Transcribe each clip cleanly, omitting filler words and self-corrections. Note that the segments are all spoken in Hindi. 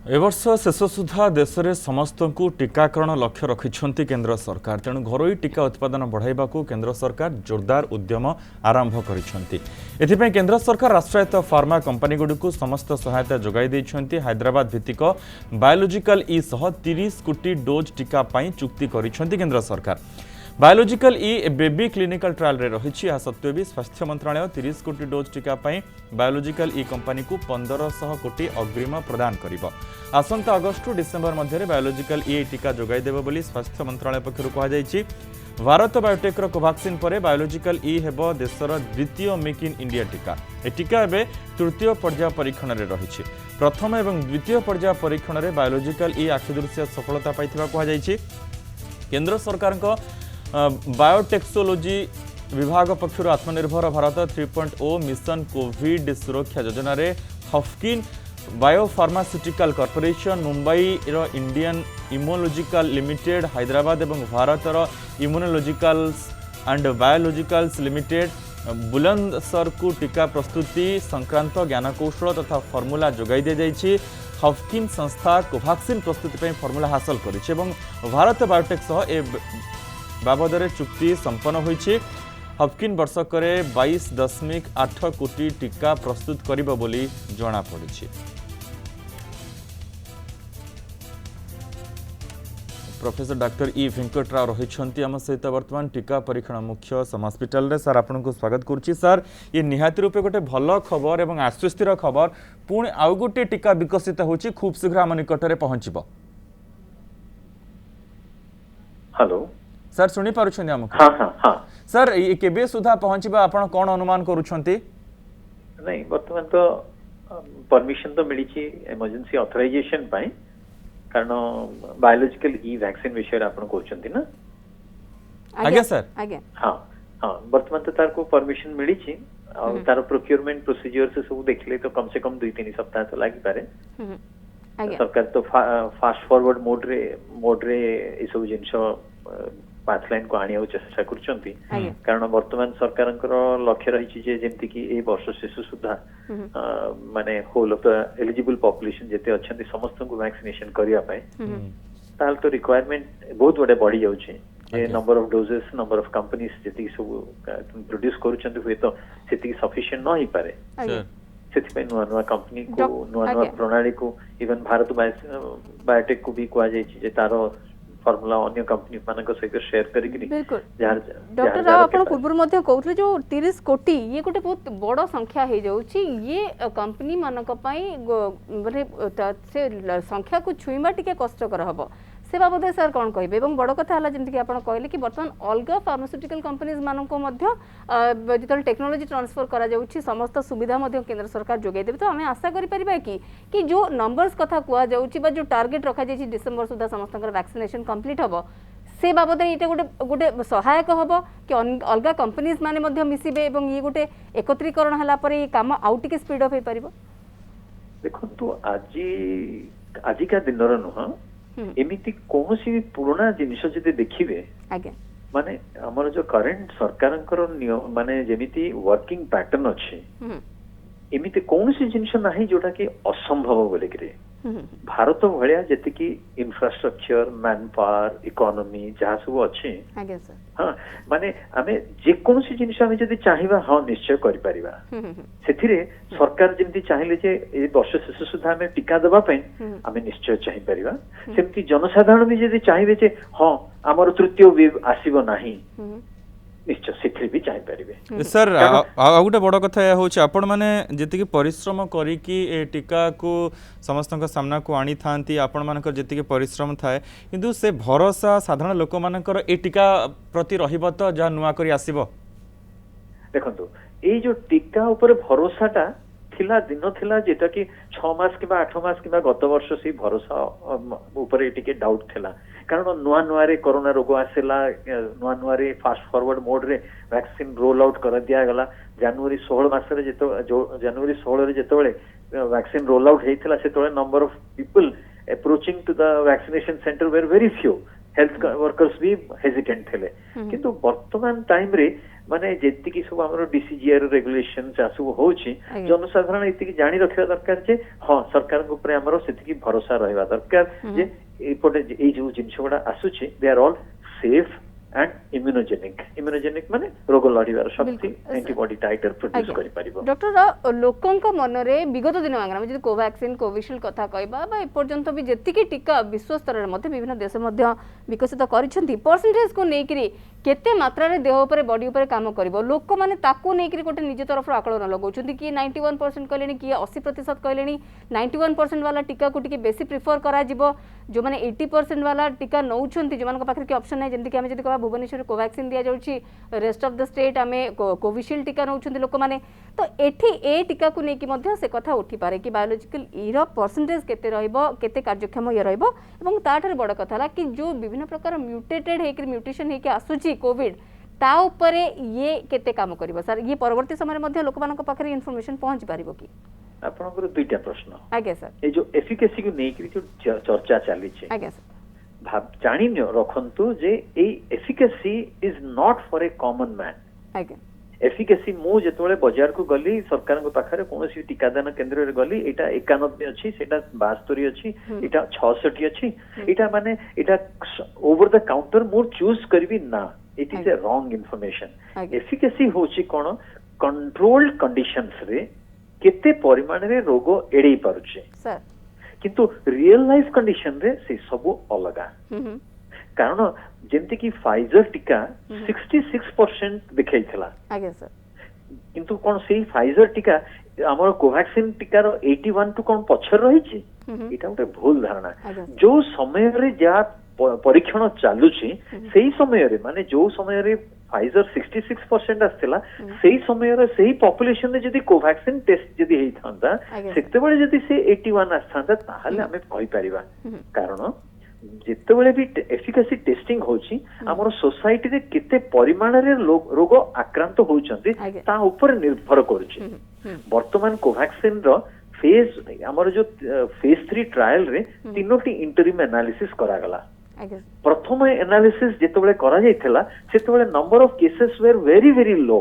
ए वर्ष शेष सुधा देश में समस्त को टीकाकरण लक्ष्य रखिंट केंद्र सरकार तेणु घरोई टीका उत्पादन बढ़ाइबा केंद्र सरकार जोरदार उद्यम आरंभ कर केंद्र सरकार राष्ट्रायत्त फार्मा कंपनी गुड़ी समस्त सहायता जोगाई देइछन्ति। हैदराबाद भित्तिक बायोलॉजिकल ई सह 30 कोटी डोज टीका पाई चुक्ति करिछन्ति केंद्र सरकार। बायोलॉजिकल ई बेबी क्लिनिकल ट्रायल रे रही सत्वे भी स्वास्थ्य मंत्रालय 30 कोटी डोज टीका पाई बायोलॉजिकल ई कंपनी को 1500 कोटी अग्रिम प्रदान करिबो। आसंता अगस्ट डिसेंबर मध्य बायोलॉजिकल ई टीका जोगाई देबो बोली स्वास्थ्य मंत्रालय पक्षरु कहा जायछि। भारत बायोटेक रो कोवैक्सिन परे बायोलॉजिकल ई हेबो देशर द्वितीय मेक इन इंडिया टीका। ए टीका एबे तृतीय पर्याय परीक्षण रे रही। प्रथम एवं द्वितीय पर्याय परीक्षण रे बायोलॉजिकल ई आखिदृश्य सफलता पाइथिबा कहा जायछि। केंद्र सरकार को बायोटेक्नोलॉजी विभाग पक्षर आत्मनिर्भर भारत 3.0 मिशन कोविड सुरक्षा योजना रे हफकिन बायोफार्मास्यूटिकल कॉर्पोरेशन मुंबई रो इंडियन इम्यूनोलॉजिकल लिमिटेड हैदराबाद एवं भारत रो immunologicals and biologicals limited Bulandshahr को टीका प्रस्तुति संक्रांत ज्ञानकौशल तथा फर्मुला जोगाई दि जाइछि। हफकिन संस्था कोवैक्सिन प्रस्तुति पर फर्मुला हासिल करिछि एवं भारत बायोटेक सह ए बाबदरे चुक्ति संपन्न होइछि। हफकिन वर्षकरे 22.8 कोटी टीका प्रस्तुत करिबो बोली जणा पड़िछि। प्रोफेसर डॉक्टर ई वेंकटराव रही आम सहित वर्तमान टीका परीक्षण मुख्य सम हस्पिटाल रे सर आपन को स्वागत करुच्ची। सर ये निहाती रूपे गोटे भल खबर एवं आश्वस्तिर खबर पुणी आउ गोटे टीका विकसित होची खूब शीघ्र आम निकटरे पहुंचबो। हेलो सर सुनी पारुछन्ती हमको? हाँ हाँ हाँ सर ये केबे सुधा पहुंचबा आपण कोन अनुमान करूछन्ती? नहीं वर्तमान तो परमिशन तो मिली इमरजेंसी ऑथराइजेशन पाई कारण बायोलॉजिकल ई वैक्सीन विषय आपण कहउछन्ती ना? आगे सर आगे हाँ हाँ वर्तमान तो तार को परमिशन मिली और तार प्रोक्योरमेंट प्रोसीजर से सब देखले तो कम से कम 2-3 सप्ताह तो लागि पारे। सरकार तो फास्ट फॉरवर्ड मोड रे ए सब जिंस पाइपलाइन को आनिया चेष्टा करछन्ती कारण वर्तमान सरकार लक्ष्य रही जेमती कि ए वर्ष शेष सुधा माने whole of the eligible population जेते अछन्ती समस्त को वैक्सीनेशन करिया पाए ताल तो रिक्वायरमेंट बहुत बड़े बढ़ी जाउछे। A number of doses number of companies जेती सब प्रोड्यूस करूछन्ती हुए तो सेती सफिशिएंट न ही पारे। से नुआ नुआ कंपनी को नुआ नुआ प्रणाली को इवन भारत बायोटेक को भी कहा जाए तार फॉर्मूला अन्य कंपनी मानक सहित शेयर करिकरी डॉक्टर राव आपण पूर्व मध्ये कहउथले जो 30 कोटी ये गोटे बहुत बड़ संख्या हे जाउची ये कंपनी मानक पई माने से संख्या को छुईमा टिके कष्टकर हबो से बाबद सर कौन कहे और बड़ कथा है जमीक आप कहले कि बर्तमान अलग फार्मास्यूटिकल कंपनीज मानक जो टेक्नोलोजी ट्रांसफर करा जाउछि समस्त सुविधा केंद्र सरकार जोगाई देबे तो आम आशा करिपरिबा कि जो नंबर्स कथा कुआ जाउछि बा जो टार्गेट रखा जाइछि डिसेंबर सुधा समस्त वैक्सीनेशन कंप्लीट हबो से बाबद ये गोटे गोटे सहायक हम कि अलग कंपनीज माने मिसिबे और ये गोटे एकत्रीकरण हला पर ये काम आउ टिके स्पीड अप हो पारिबो। देखंतु आजिका दिन नुह एमिति कौन सी पुराना जिनिस जदि देखिबे माने हमर जो करंट सरकार माने जेमिति वर्किंग पैटर्न अच्छे एमिति कौन सी जिनिस नाही जोटा कि असंभव बोले कि भारत भाया जी इंफ्रास्ट्रक्चर मैन पावर इकोनॉमी जहाँ सब अच्छे हाँ माने आमे जेकोसी जिनिस आमे जदि चाहिबा हाँ निश्चय करि परिबा सेथिरे सरकार जेमति चाहिले जे ए वर्ष शेष सुधा आमे टीका देबा पई आमे निश्चय चाहि परिबा सेमति जनसाधारण भी जदि चाहिबे जे हाँ हमर तृतीय वेव आसीबो नाही निश्चय सेथि भी चाहि परिबे। सर आ गोटे बड़ कथा होछि आपण माने जेतिकी परिश्रम करी कि ए टीका को समस्त सामना को आनी थांती आपण मानकर जेतिकी परिश्रम थाए किंतु से भरोसा साधारण लोक मानकर ए टीका प्रति रहिबो तो जा नुआ करी आसीबो। देखंतु ए जो टीका ऊपर भरोसाटा थिला दिन थिला जेटा कि 6 मास किबा 8 मास किबा गत वर्ष से भरोसा ऊपर टिके डाउट थिला कारण नुआ नुआ रे कोरोना रोग आसेला नुआ नुआ रे फास्ट फॉरवर्ड मोड रे वैक्सीन रोल आउट कर दिया गला जनवरी 16 मास रे जनवरी 16 रे जेतोले वैक्सीन रोल आउट हेतिला सेतोले number of people approaching to the vaccination centre were very few health workers भी हेजिटेंट थे किंतु वर्तमान टाइम रे माने जेतिकी सब हमर डीसीजीआर रेगुलेशन सब होची जनसाधारण एतिकी जानि रखिया दरकार जे हां सरकार को ऊपर हमर सेतिकी भरोसा रहबा दरकार जे एपटे ए जो जिंस गुडा आसुची they are all safe and immunogenic माने रोग लड़ीबार शक्ति एंटीबॉडी टाइटर प्रोड्यूस करि परिबो। डॉक्टर लोकंक मनरे विगत दिन मांगना जे कोवैक्सीन कोविशील्ड कथा कहबा बा ए पर्यंत भी जेतिकी टीका विश्व स्तर रे मध्ये विभिन्न देश मध्ये विकसित करिसेंती परसेंटेज को नेकरी केते मात्रा रे देह ऊपर बॉडी ऊपर काम करबो लोक माने ताको नेकरी गोटे निज तरफ आकलन लगाउछंती कि 91% कहलेनी कि 80% कहलेनी 91% वाला टीका को टिके बेसी प्रिफर करा जिवो जो माने 80% वाला टीका नौछंती जो मान पाखर के ऑप्शन नै जेंति कि हम जदि कहबा भुवनेश्वर कोवैक्सीन दिया जाउछि रेस्ट ऑफ द स्टेट हमें कोविशील्ड टीका नौछंती लोक माने तो एठी ए टीका को नेकी मध्ये से कथा उठी पारे कि बायोलॉजिकल इर परसेंटेज केते रहइबो केते कार्यक्षम ये रहइबो एवं ताठर बड़ कथा ला कि जो विभिन्न प्रकार म्यूटेटेड हे कि म्यूटेशन हे कि आसुछि कोविड ता उपरे ये केते काम करिवो सर ये परवर्ती समय मध्ये लोक मानक पाखरे इन्फॉर्मेशन पहुंच पारिबो कि आपनकर दुईटा प्रश्न आगे सर ए जो एफिकेसी को नेकी जो चर्चा चली छे आगे सर भाब जानि रखंतु जे ए efficacy is not for a common man आगे एफिकेसी मु जेतोले बाजार को गली सरकार को पाखरे कोनोसी टीकादान केंद्र रे गली एटा 91 अछि सेटा 72 अछि एटा 66 अछि एटा माने एटा ओवर द काउंटर मु चूज करबी ना it is a wrong information efficacy होची कोन कंट्रोल्ड कंडीशंस रे केते परिमाण रे रोग एडै पारुचे सर किंतु रियल लाइफ कंडीशन रे से सब अलगा कारण जेंति कि फाइजर टीका 66% दिखाइथिला आगे सर किंतु कोन से फाइजर टीका हमर कोवैक्सीन टीका रो 81 टू कोन पछर रही छी एटा उते भूल धारणा जो समय रे जा परीक्षण चालू छी सेही समय रे माने जो समय रे फाइजर 66% आस्थिला सेही समय रे सेही पॉपुलेशन रे जदी कोवैक्सीन टेस्ट जदी हेई थांदा सेते बेले जदी से 81 आस्थांदा ताहले हमें कहि परिबा कारण जितेबले भी एफिकेसी टेस्टिंग होची हमर सोसाइटी रे केते परिमाण रे रोग आक्रांत होउचंती ता ऊपर निर्भर करूची वर्तमान कोवैक्सीन रो फेज हमर जो फेज 3 ट्रायल रे तीनोटी इंटरिम एनालिसिस करा गला प्रथम एनालिसिस जेतेबले करा जायथिला सेतेबले number of cases were very very low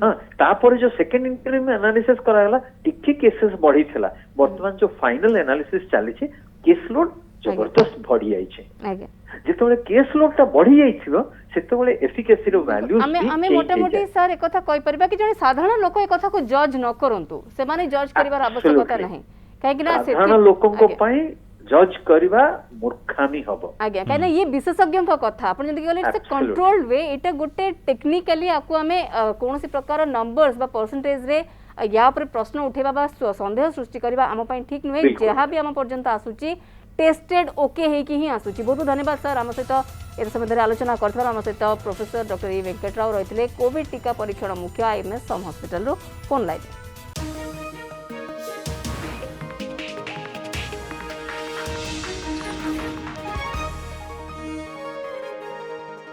हां तापर जो सेकंड इंटरिम एनालिसिस करा गला टिके केसेस बढ़ी थिला वर्तमान जो फाइनल एनालिसिस चाली छी केस लोड जबरदस्त बढ़ी जाई छे जेतेबले केस लोड ता बढ़ी जाई छियो सेतेबले एफिकेसी रो वैल्यू हमें मोटा मोटी सर एक कथा कहि परबा कि जने साधारण लोक ए कथा को जज न करंतु से माने जज करिवार आवश्यकता नहीं काहे कि ना साधारण लोकन को पई जज करिवा मूर्खामी हबो आज्ञा काहे ना ये विशेषज्ञ का कथा आपण जंती कहले से कंट्रोल्ड वे एटा गोटे टेक्निकली आकु हमें कोनोसी प्रकार नंबर्स बा परसेंटेज रे या ऊपर प्रश्न उठेबा बा संदेह सृष्टि करबा हम पई ठीक नुहे जेहा भी हम पर्यंत आसुची टेस्टेड ओके है कि ही आसुची बहुत धन्यवाद सर आम सहित ए संबंध में आलोचना करथार आम सहित प्रोफेसर डॉक्टर ई वेंकटराव रहिथिले कोविड टीका परीक्षण मुख्य आईएमएस सम हॉस्पिटल रो फोन लाइन।